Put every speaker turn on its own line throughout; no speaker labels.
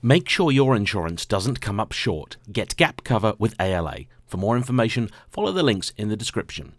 Make sure your insurance doesn't come up short. Get gap cover with ALA. For more information, follow the links in the description.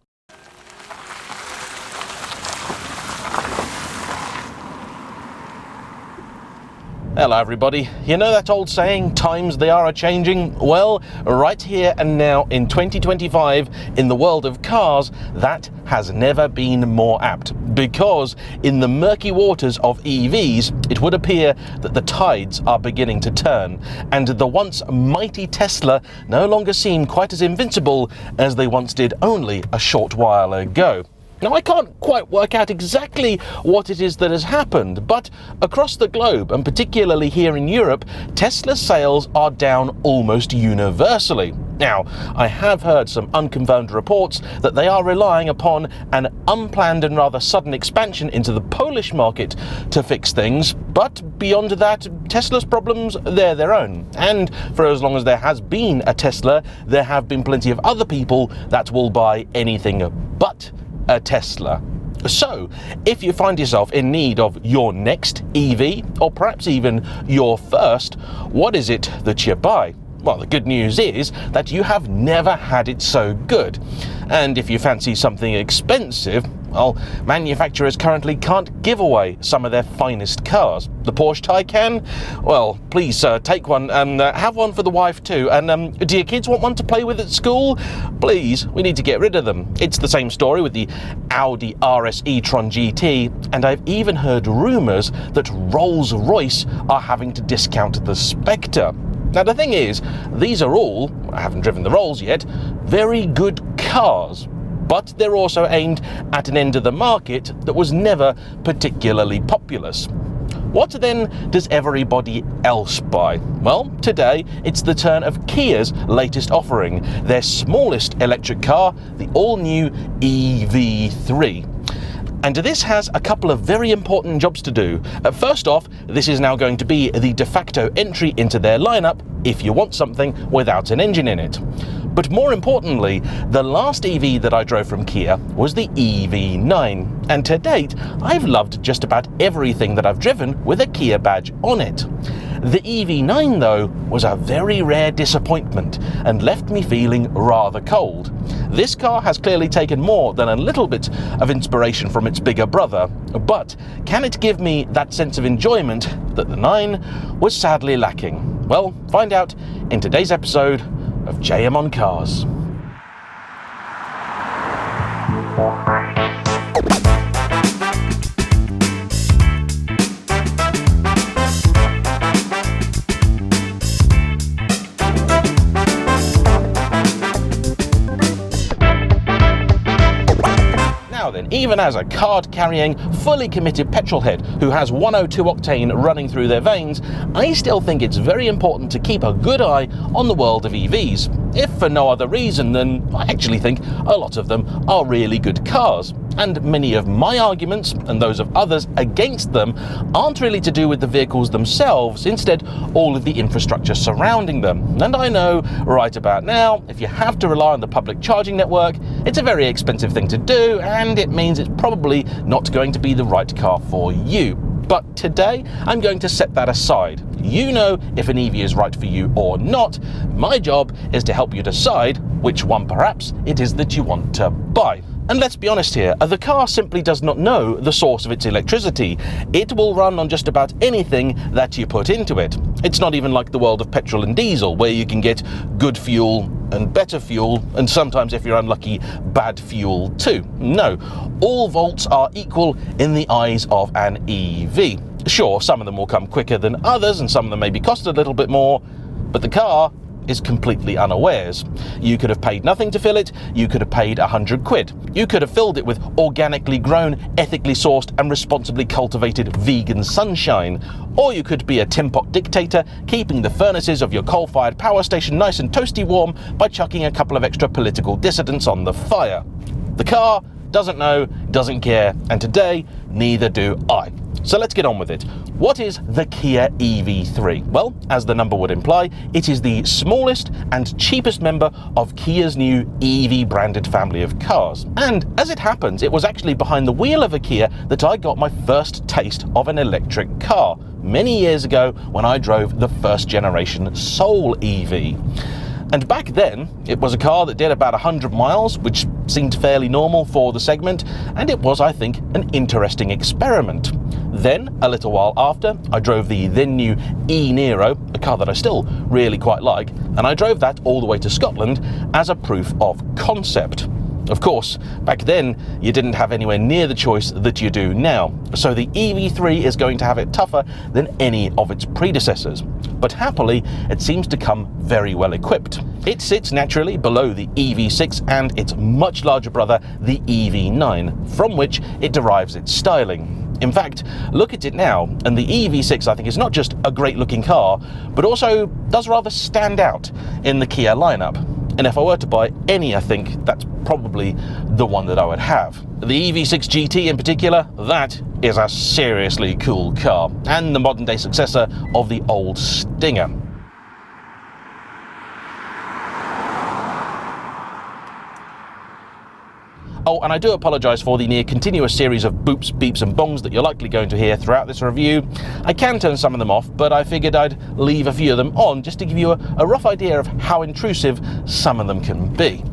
Hello everybody. You know that old saying, times they are a-changing? Well, right here and now in 2025, in the world of cars, that has never been more apt. Because in the murky waters of EVs, it would appear that the tides are beginning to turn, and the once mighty Tesla no longer seem quite as invincible as they once did only a short while ago. Now, I can't quite work out exactly what it is that has happened, but across the globe, and particularly here in Europe, Tesla sales are down almost universally. Now, I have heard some unconfirmed reports that they are relying upon an unplanned and rather sudden expansion into the Polish market to fix things, but beyond that, Tesla's problems, they're their own. And for as long as there has been a Tesla, there have been plenty of other people that will buy anything but a Tesla. So, if you find yourself in need of your next EV, or perhaps even your first, what is it that you buy? Well, the good news is that you have never had it so good. And if you fancy something expensive, well, manufacturers currently can't give away some of their finest cars. The Porsche Taycan? Well, please take one and have one for the wife too. And do your kids want one to play with at school? Please, we need to get rid of them. It's the same story with the Audi RS e-tron GT, and I've even heard rumours that Rolls-Royce are having to discount the Spectre. Now the thing is, these are all, I haven't driven the Rolls yet, very good cars, but they're also aimed at an end of the market that was never particularly populous. What then does everybody else buy? Well, today it's the turn of Kia's latest offering, their smallest electric car, the all-new EV3. And this has a couple of very important jobs to do. First off, this is now going to be the de facto entry into their lineup if you want something without an engine in it. But more importantly, the last EV that I drove from Kia was the EV9. And to date, I've loved just about everything that I've driven with a Kia badge on it. The EV9 though was a very rare disappointment and left me feeling rather cold. This car has clearly taken more than a little bit of inspiration from its bigger brother, but can it give me that sense of enjoyment that the 9 was sadly lacking? Well, find out in today's episode of JayEmm on Cars. Even as a card-carrying, fully committed petrolhead who has 102 octane running through their veins, I still think it's very important to keep a good eye on the world of EVs. If for no other reason than I actually think a lot of them are really good cars. And many of my arguments, and those of others against them, aren't really to do with the vehicles themselves, instead all of the infrastructure surrounding them. And I know, right about now, if you have to rely on the public charging network, it's a very expensive thing to do, and it means it's probably not going to be the right car for you. But today, I'm going to set that aside. You know if an EV is right for you or not. My job is to help you decide which one perhaps it is that you want to buy. And let's be honest here, the car simply does not know the source of its electricity. It will run on just about anything that you put into it. It's not even like the world of petrol and diesel, where you can get good fuel and better fuel, and sometimes, if you're unlucky, bad fuel too. No, all volts are equal in the eyes of an EV. Sure, some of them will come quicker than others, and some of them maybe cost a little bit more, but the car is completely unawares. You could have paid nothing to fill it, you could have paid 100 quid. You could have filled it with organically grown, ethically sourced and responsibly cultivated vegan sunshine. Or you could be a tin pot dictator, keeping the furnaces of your coal-fired power station nice and toasty warm by chucking a couple of extra political dissidents on the fire. The car doesn't know, doesn't care, and today, neither do I. So let's get on with it. What is the Kia EV3? Well, as the number would imply, it is the smallest and cheapest member of Kia's new EV branded family of cars. And as it happens, it was actually behind the wheel of a Kia that I got my first taste of an electric car many years ago when I drove the first generation Soul EV. And back then, it was a car that did about 100 miles, which seemed fairly normal for the segment, and it was, I think, an interesting experiment. Then, a little while after, I drove the then new e-Nero, a car that I still really quite like, and I drove that all the way to Scotland as a proof of concept. Of course, back then, you didn't have anywhere near the choice that you do now, so the EV3 is going to have it tougher than any of its predecessors. But happily, it seems to come very well equipped. It sits naturally below the EV6 and its much larger brother, the EV9, from which it derives its styling. In fact, look at it now, and the EV6 I think is not just a great looking car, but also does rather stand out in the Kia lineup. And if I were to buy any, I think that's probably the one that I would have. The EV6 GT in particular, that is a seriously cool car, and the modern day successor of the old Stinger. Oh, and I do apologise for the near continuous series of boops, beeps and bongs that you're likely going to hear throughout this review. I can turn some of them off, but I figured I'd leave a few of them on just to give you a rough idea of how intrusive some of them can be.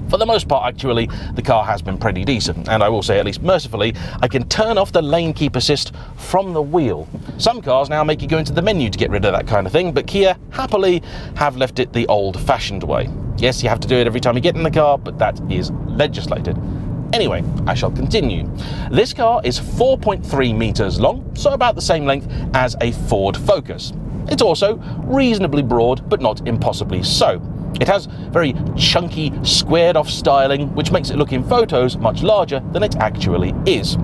For the most part, actually, the car has been pretty decent, and I will say, at least mercifully, I can turn off the lane keep assist from the wheel. Some cars now make you go into the menu to get rid of that kind of thing, but Kia happily have left it the old-fashioned way. Yes, you have to do it every time you get in the car, but that is legislated. Anyway, I shall continue. This car is 4.3 meters long, so about the same length as a Ford Focus. It's also reasonably broad, but not impossibly so. It has very chunky, squared-off styling, which makes it look in photos much larger than it actually is.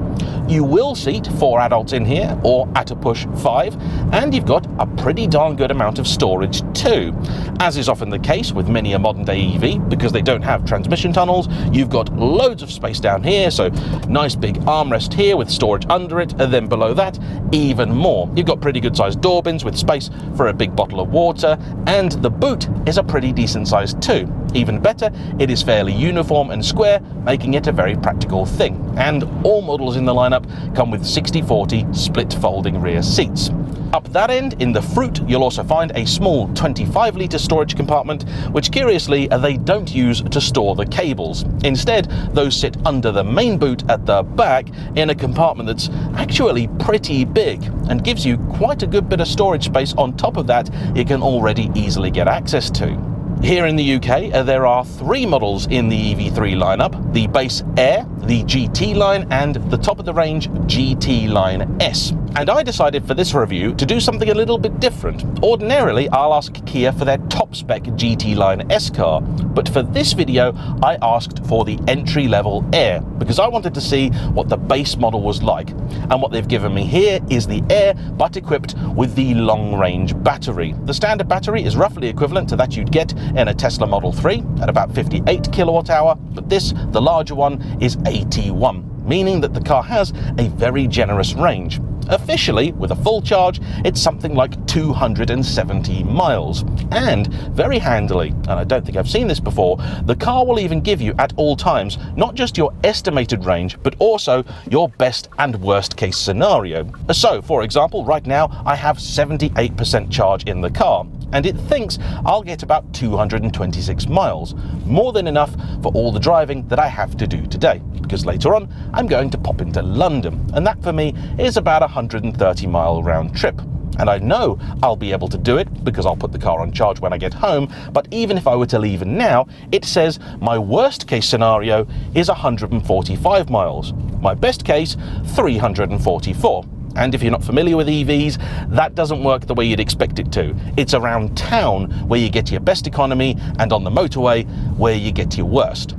You will seat 4 adults in here, or at a push 5, and you've got a pretty darn good amount of storage too. As is often the case with many a modern-day EV, because they don't have transmission tunnels, you've got loads of space down here, so nice big armrest here with storage under it, and then below that, even more. You've got pretty good-sized door bins with space for a big bottle of water, and the boot is a pretty decent size too. Even better, it is fairly uniform and square, making it a very practical thing. And all models in the lineup come with 60/40 split folding rear seats. Up that end, in the Fruit, you'll also find a small 25-litre storage compartment, which curiously they don't use to store the cables. Instead, those sit under the main boot at the back in a compartment that's actually pretty big and gives you quite a good bit of storage space on top of that you can already easily get access to. Here in the UK, there are 3 models in the EV3 lineup: the base Air, the GT line, and the top-of-the-range GT line S. And I decided for this review to do something a little bit different. Ordinarily, I'll ask Kia for their top-spec GT line S car, but for this video, I asked for the entry-level Air, because I wanted to see what the base model was like. And what they've given me here is the Air, but equipped with the long-range battery. The standard battery is roughly equivalent to that you'd get in a Tesla Model 3 at about 58 kilowatt hour, but this, the larger one, is 81, meaning that the car has a very generous range. Officially, with a full charge, it's something like 270 miles. And very handily, and I don't think I've seen this before, the car will even give you at all times not just your estimated range, but also your best and worst case scenario. So, for example, right now I have 78% charge in the car, and it thinks I'll get about 226 miles, more than enough for all the driving that I have to do today, because later on I'm going to pop into London, and that for me is about a 130-mile round trip. And I know I'll be able to do it because I'll put the car on charge when I get home, but even if I were to leave now, it says my worst case scenario is 145 miles, my best case 344. And if you're not familiar with EVs, that doesn't work the way you'd expect it to. It's around town where you get your best economy, and on the motorway where you get your worst.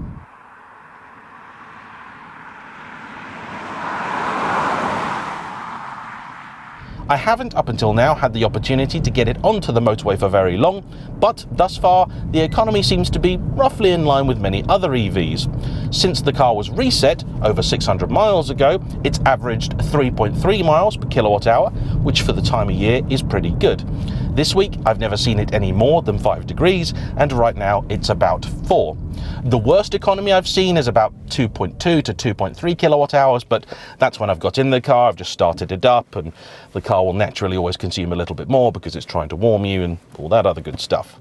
I haven't up until now had the opportunity to get it onto the motorway for very long, but thus far the economy seems to be roughly in line with many other EVs. Since the car was reset over 600 miles ago, it's averaged 3.3 miles per kilowatt hour, which for the time of year is pretty good. This week I've never seen it any more than 5 degrees, and right now it's about 4. The worst economy I've seen is about 2.2 to 2.3 kilowatt hours, but that's when I've got in the car, I've just started it up, and the car will naturally always consume a little bit more because it's trying to warm you and all that other good stuff.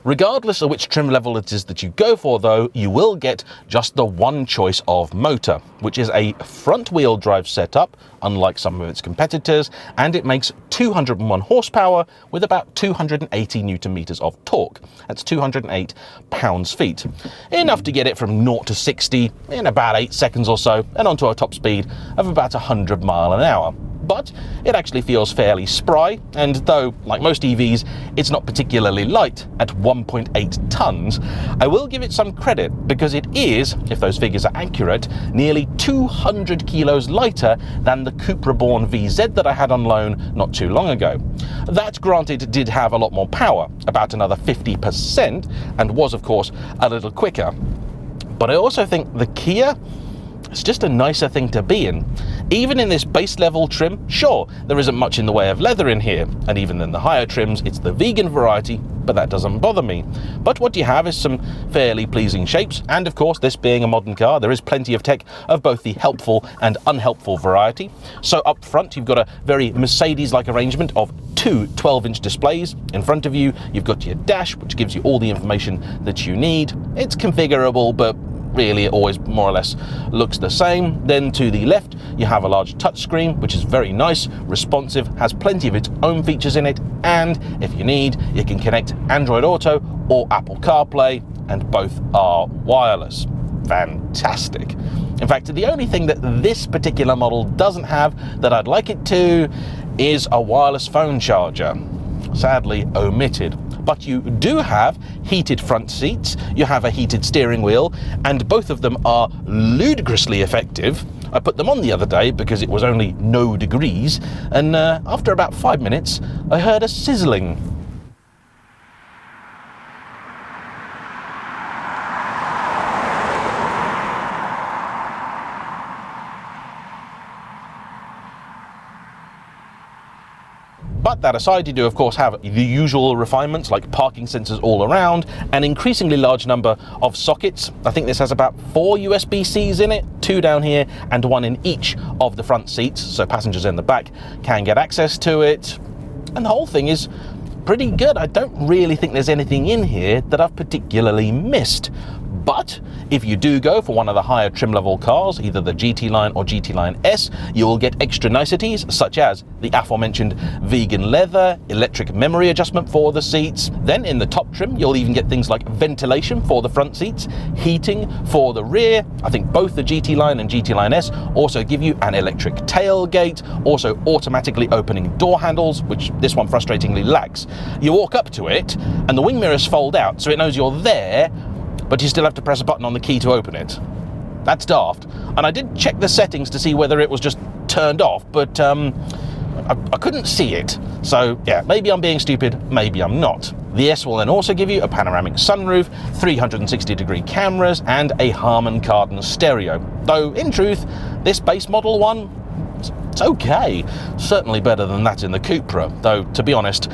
Regardless of which trim level it is that you go for though, you will get just the one choice of motor, which is a front wheel drive setup, unlike some of its competitors, and it makes 201 horsepower with about 280 newton meters of torque. That's 208 pounds-feet. Enough to get it from 0 to 60 in about 8 seconds or so, and onto a top speed of about 100 miles an hour. But it actually feels fairly spry, and though, like most EVs, it's not particularly light at 1.8 tons, I will give it some credit because it is, if those figures are accurate, nearly 200 kilos lighter than the Cupra-born VZ that I had on loan not too long ago. That, granted, did have a lot more power, about another 50%, and was, of course, a little quicker. But I also think the Kia, it's just a nicer thing to be in. Even in this base level trim, sure, there isn't much in the way of leather in here, and even in the higher trims, it's the vegan variety, but that doesn't bother me. But what you have is some fairly pleasing shapes, and of course, this being a modern car, there is plenty of tech of both the helpful and unhelpful variety. So up front, you've got a very Mercedes-like arrangement of 2 12-inch displays. In front of you, you've got your dash, which gives you all the information that you need. It's configurable, but really it always more or less looks the same. Then to the left you have a large touchscreen, which is very nice, responsive, has plenty of its own features in it, and if you need, you can connect Android Auto or Apple CarPlay, and both are wireless. Fantastic. In fact, the only thing that this particular model doesn't have that I'd like it to is a wireless phone charger. Sadly omitted. But you do have heated front seats, you have a heated steering wheel, and both of them are ludicrously effective. I put them on the other day because it was only no degrees, and after about 5 minutes, I heard a sizzling. But that aside, you do of course have the usual refinements like parking sensors all around, an increasingly large number of sockets. I think this has about 4 USB-Cs in it, 2 down here and 1 in each of the front seats, so passengers in the back can get access to it. And the whole thing is pretty good. I don't really think there's anything in here that I've particularly missed. But if you do go for one of the higher trim level cars, either the GT Line or GT Line S, you will get extra niceties such as the aforementioned vegan leather, electric memory adjustment for the seats. Then in the top trim, you'll even get things like ventilation for the front seats, heating for the rear. I think both the GT Line and GT Line S also give you an electric tailgate, also automatically opening door handles, which this one frustratingly lacks. You walk up to it and the wing mirrors fold out, so it knows you're there, but you still have to press a button on the key to open it. That's daft. And I did check the settings to see whether it was just turned off, but I couldn't see it. So yeah, maybe I'm being stupid, maybe I'm not. The S will then also give you a panoramic sunroof, 360-degree cameras, and a Harman Kardon stereo. Though in truth, this base model one, it's okay. Certainly better than that in the Cupra, though to be honest,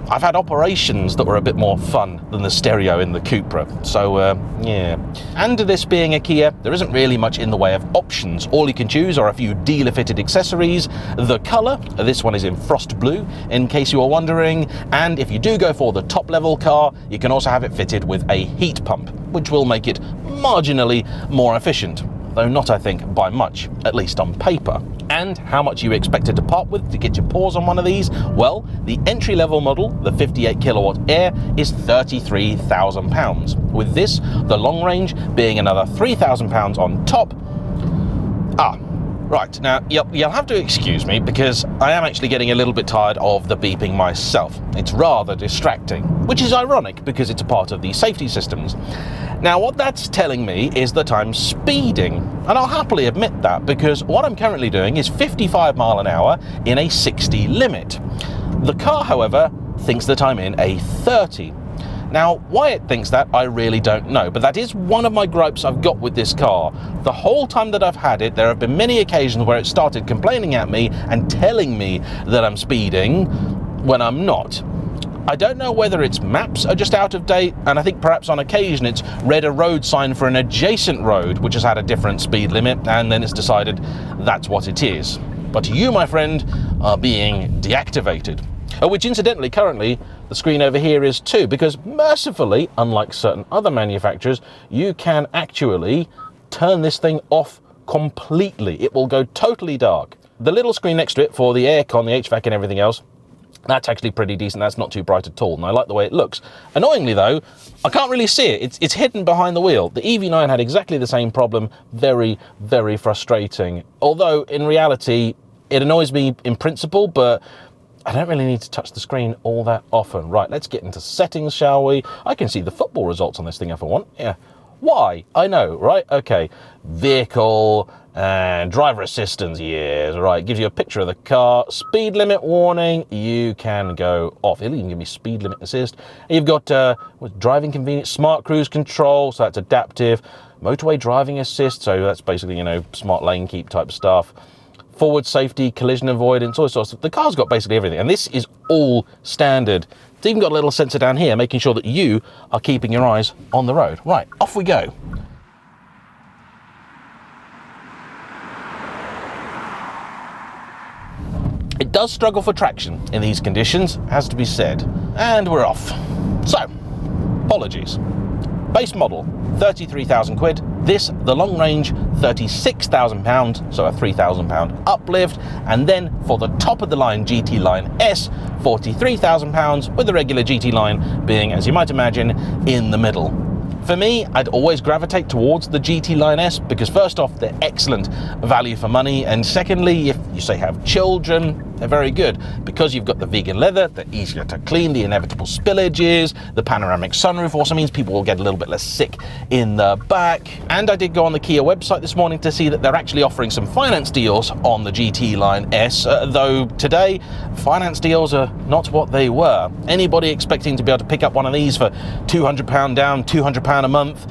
I've had operations that were a bit more fun than the stereo in the Cupra, so yeah. And this being a Kia, there isn't really much in the way of options. All you can choose are a few dealer-fitted accessories. The colour, this one is in frost blue, in case you are wondering, and if you do go for the top-level car, you can also have it fitted with a heat pump, which will make it marginally more efficient, though not, I think, by much, at least on paper. And how much you expected to part with to get your paws on one of these? Well, the entry-level model, the 58 kilowatt Air, is £33,000. With this, the long range being another £3,000 on top. Right, now you'll have to excuse me because I am actually getting a little bit tired of the beeping myself. It's rather distracting, which is ironic because it's a part of the safety systems. Now what that's telling me is that I'm speeding, and I'll happily admit that because what I'm currently doing is 55 mile an hour in a 60 limit. The car, however, thinks that I'm in a 30. Now, why it thinks that, I really don't know, but that is one of my gripes I've got with this car. The whole time that I've had it, there have been many occasions where it started complaining at me and telling me that I'm speeding when I'm not. I don't know whether its maps are just out of date, and I think perhaps on occasion it's read a road sign for an adjacent road which has had a different speed limit, and then it's decided that's what it is. But you, my friend, are being deactivated. Which incidentally, currently, the screen over here is too, because mercifully, unlike certain other manufacturers, you can actually turn this thing off completely. It will go totally dark. The little screen next to it for the aircon, the HVAC and everything else, that's actually pretty decent. That's not too bright at all, and I like the way it looks. Annoyingly though, I can't really see it. It's hidden behind the wheel. The EV9 had exactly the same problem. Very, very frustrating. Although, in reality, it annoys me in principle, but I don't really need to touch the screen all that often. Right, let's get into settings, shall we? I can see the football results on this thing if I want. Yeah. Why? I know, right? Okay. Vehicle and driver assistance, yes, right. Gives you a picture of the car. Speed limit warning, you can go off. It'll even give me speed limit assist. You've got driving convenience, smart cruise control, so that's adaptive. Motorway driving assist, so that's basically, you know, smart lane keep type stuff. Forward safety, collision avoidance, all sorts of. The car's got basically everything, and this is all standard. It's even got a little sensor down here, making sure that you are keeping your eyes on the road. Right, off we go. It does struggle for traction in these conditions, has to be said. And we're off. So, apologies. Base model, 33,000 quid. This, the long range, £36,000, so a £3,000 uplift. And then for the top of the line GT Line S, £43,000, with the regular GT Line being, as you might imagine, in the middle. For me, I'd always gravitate towards the GT Line S because first off, they're excellent value for money, and secondly, if you say have children, they're very good because you've got the vegan leather, they're easier to clean, the inevitable spillages, the panoramic sunroof also means people will get a little bit less sick in the back. And I did go on the Kia website this morning to see that they're actually offering some finance deals on the GT Line S, though today finance deals are not what they were. Anybody expecting to be able to pick up one of these for £200 down, £200 a month,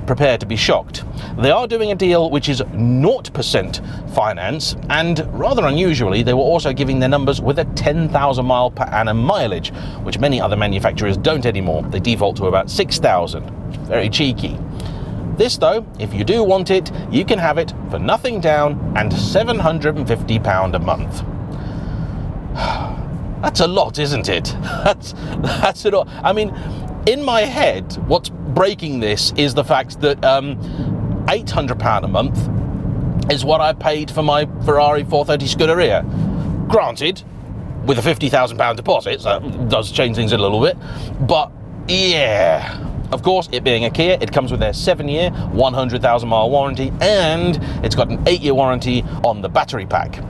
prepare to be shocked. They are doing a deal which is 0% finance, and rather unusually, they were also giving their numbers with a 10,000 mile per annum mileage, which many other manufacturers don't anymore. They default to about 6,000. Very cheeky. This though, if you do want it, you can have it for nothing down and £750 a month. That's a lot, isn't it? That's a lot. I mean, in my head, what's breaking this is the fact that £800 a month is what I paid for my Ferrari 430 Scuderia. Granted, with a £50,000 deposit, so that does change things a little bit, but yeah. Of course, it being a Kia, it comes with their 7-year, 100,000 mile warranty, and it's got an 8-year warranty on the battery pack.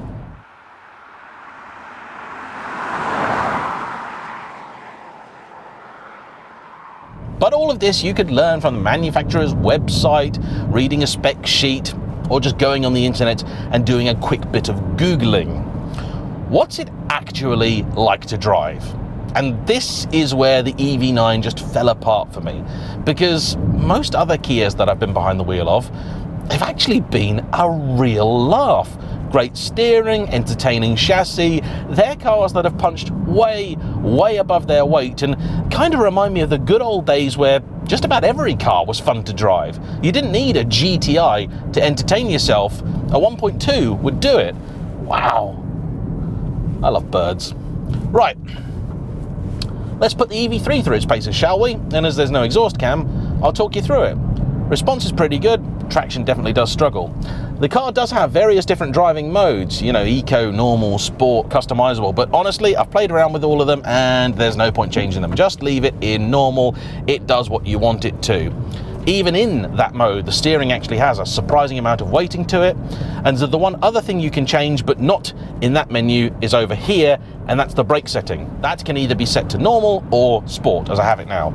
But all of this you could learn from the manufacturer's website, reading a spec sheet, or just going on the internet and doing a quick bit of Googling. What's it actually like to drive? And this is where the EV9 just fell apart for me, because most other Kias that I've been behind the wheel of, they've actually been a real laugh. Great steering, entertaining chassis. They're cars that have punched way, way above their weight and kind of remind me of the good old days where just about every car was fun to drive. You didn't need a GTI to entertain yourself. A 1.2 would do it. Wow. I love birds. Right. Let's put the EV3 through its paces, shall we? And as there's no exhaust cam, I'll talk you through it. Response is pretty good. Traction definitely does struggle. The car does have various different driving modes, you know, eco, normal, sport, customizable, but honestly, I've played around with all of them and there's no point changing them. Just leave it in normal. It does what you want it to. even in that mode, the steering actually has a surprising amount of weighting to it. And the one other thing you can change, but not in that menu, is over here, and that's the brake setting. That can either be set to normal or sport, as I have it now.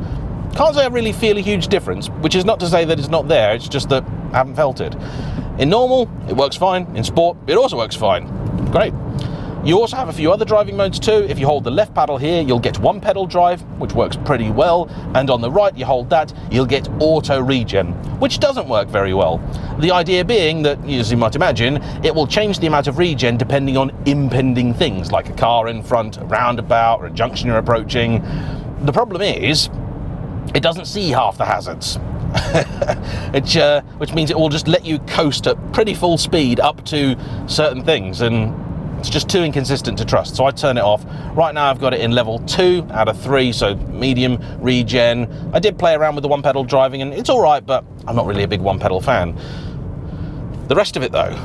Can't say I really feel a huge difference, which is not to say that it's not there, it's just that I haven't felt it. In normal, it works fine. In sport, it also works fine. Great. You also have a few other driving modes too. If you hold the left paddle here, you'll get one pedal drive, which works pretty well. And on the right, you hold that, you'll get auto regen, which doesn't work very well. The idea being that, as you might imagine, it will change the amount of regen depending on impending things, like a car in front, a roundabout, or a junction you're approaching. The problem is, it doesn't see half the hazards. Which means it will just let you coast at pretty full speed up to certain things, and it's just too inconsistent to trust, so I turn it off. Right now I've got it in level 2 out of 3, so medium regen. I did play around with the one pedal driving and it's alright, but I'm not really a big one pedal fan. The rest of it though,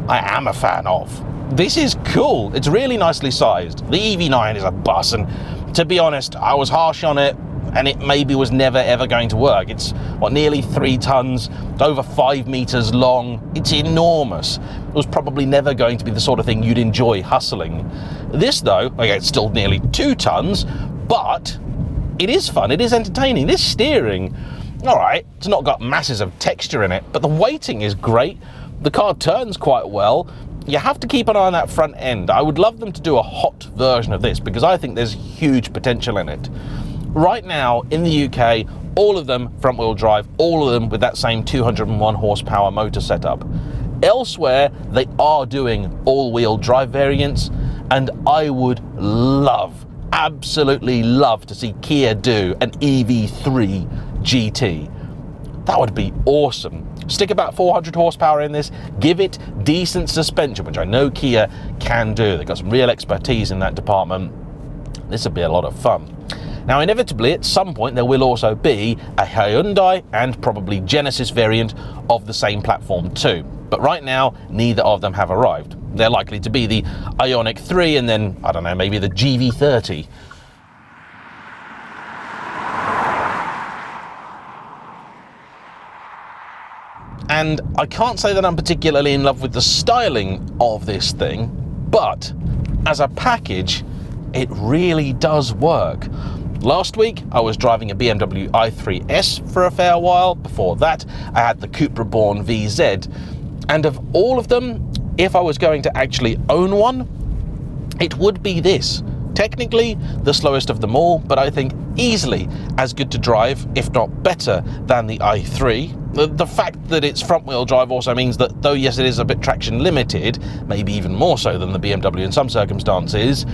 I am a fan of. This is cool, it's really nicely sized. The EV9 is a bus, and to be honest, I was harsh on it, and it maybe was never ever going to work. It's, what, nearly 3 tons, over 5 meters long. It's enormous. It was probably never going to be the sort of thing you'd enjoy hustling. This though, okay, it's still nearly 2 tons, but it is fun, it is entertaining. This steering, all right, it's not got masses of texture in it, but the weighting is great. The car turns quite well. You have to keep an eye on that front end. I would love them to do a hot version of this, because I think there's huge potential in it. Right now, in the UK, all of them front-wheel drive, all of them with that same 201 horsepower motor setup. Elsewhere, they are doing all-wheel drive variants, and I would love, absolutely love to see Kia do an EV3 GT. That would be awesome. Stick about 400 horsepower in this, give it decent suspension, which I know Kia can do. They've got some real expertise in that department. This would be a lot of fun. Now, inevitably, at some point, there will also be a Hyundai and probably Genesis variant of the same platform too. But right now, neither of them have arrived. They're likely to be the Ioniq 3 and then, I don't know, maybe the GV30. And I can't say that I'm particularly in love with the styling of this thing, but as a package, it really does work. Last week, I was driving a BMW i3S for a fair while. Before that, I had the Cupra-born VZ. And of all of them, if I was going to actually own one, it would be this. Technically, the slowest of them all, but I think easily as good to drive, if not better, than the i3. The fact that it's front-wheel drive also means that, though yes, it is a bit traction limited, maybe even more so than the BMW in some circumstances,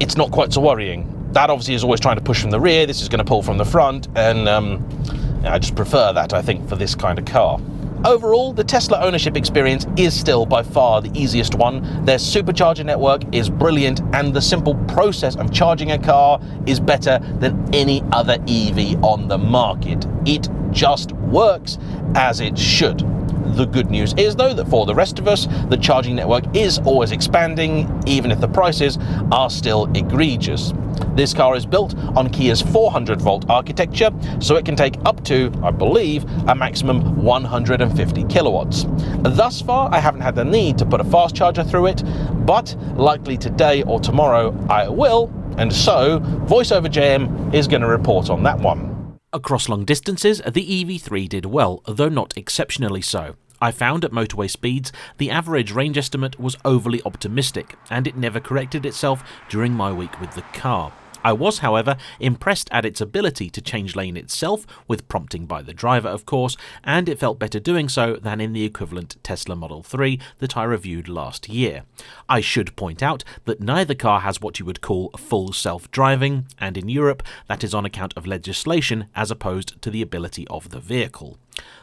it's not quite so worrying. That obviously is always trying to push from the rear. This is going to pull from the front, and I just prefer that, I think, for this kind of car. Overall, the Tesla ownership experience is still by far the easiest one. Their supercharger network is brilliant, and the simple process of charging a car is better than any other EV on the market. It just works as it should. The good news is, though, that for the rest of us, the charging network is always expanding, even if the prices are still egregious. This car is built on Kia's 400-volt architecture, so it can take up to, I believe, a maximum 150 kilowatts. Thus far, I haven't had the need to put a fast charger through it, but likely today or tomorrow I will, and so VoiceOver JayEmm is going to report on that one.
Across long distances, the EV3 did well, though not exceptionally so. I found at motorway speeds the average range estimate was overly optimistic, and it never corrected itself during my week with the car. I was, however, impressed at its ability to change lane itself, with prompting by the driver of course, and it felt better doing so than in the equivalent Tesla Model 3 that I reviewed last year. I should point out that neither car has what you would call full self-driving, and in Europe that is on account of legislation as opposed to the ability of the vehicle.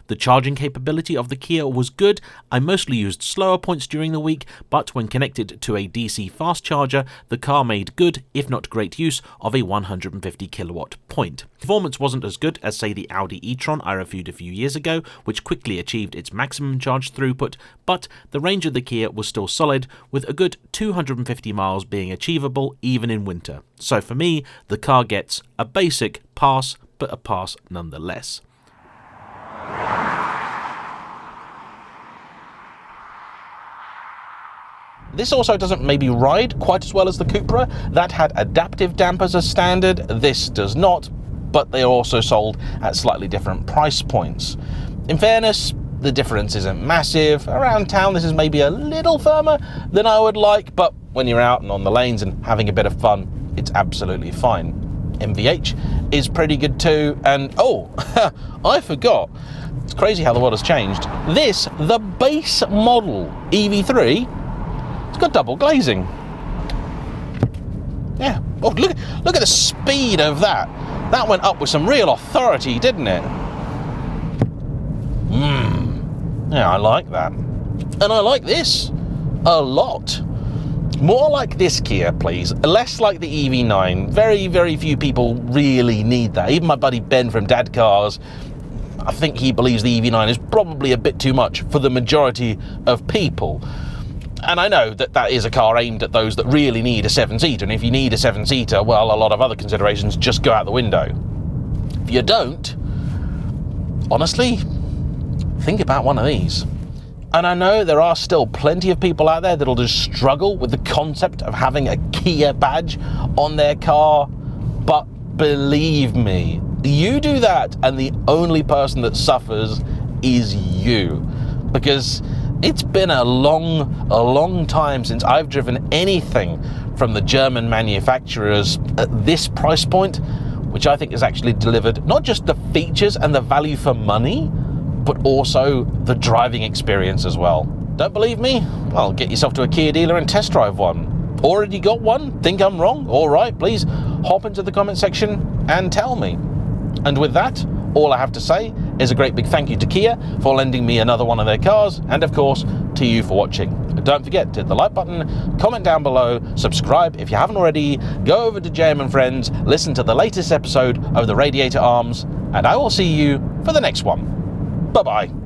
The charging capability of the Kia was good. I mostly used slower points during the week, but when connected to a DC fast charger, the car made good, if not great use, of a 150 kilowatt point. Performance wasn't as good as, say, the Audi e-tron I reviewed a few years ago, which quickly achieved its maximum charge throughput, but the range of the Kia was still solid, with a good 250 miles being achievable even in winter. So for me, the car gets a basic pass, but a pass nonetheless.
this also doesn't maybe ride quite as well as the Cupra. That had adaptive dampers as standard. This does not, but they are also sold at slightly different price points. In fairness, the difference isn't massive. Around town, this is maybe a little firmer than I would like, but when you're out and on the lanes and having a bit of fun, it's absolutely fine. MVH is pretty good too, and oh, I forgot. It's crazy how the world has changed. This, the base model EV3, it's got double glazing. Yeah, oh, look at the speed of that. That went up with some real authority, didn't it? Yeah, I like that. And I like this a lot. More like this Kia, please. Less like the EV9. Very, very few people really need that. Even my buddy Ben from Dad Cars, I think he believes the EV9 is probably a bit too much for the majority of people. And I know that that is a car aimed at those that really need a 7-seater. And if you need a 7-seater, well, a lot of other considerations just go out the window. If you don't, honestly, think about one of these. And I know there are still plenty of people out there that'll just struggle with the concept of having a Kia badge on their car, but believe me, you do that and the only person that suffers is you. Because it's been a long time since I've driven anything from the German manufacturers at this price point, which I think has actually delivered not just the features and the value for money, but also the driving experience as well. Don't believe me? Well, get yourself to a Kia dealer and test drive one. Already got one? Think I'm wrong? All right, please hop into the comment section and tell me. And with that, all I have to say is a great big thank you to Kia for lending me another one of their cars, and of course to you for watching. Don't forget to hit the like button, comment down below, subscribe if you haven't already, go over to JayEmm and Friends, listen to the latest episode of the Radiator Arms, and I will see you for the next one. Bye-bye.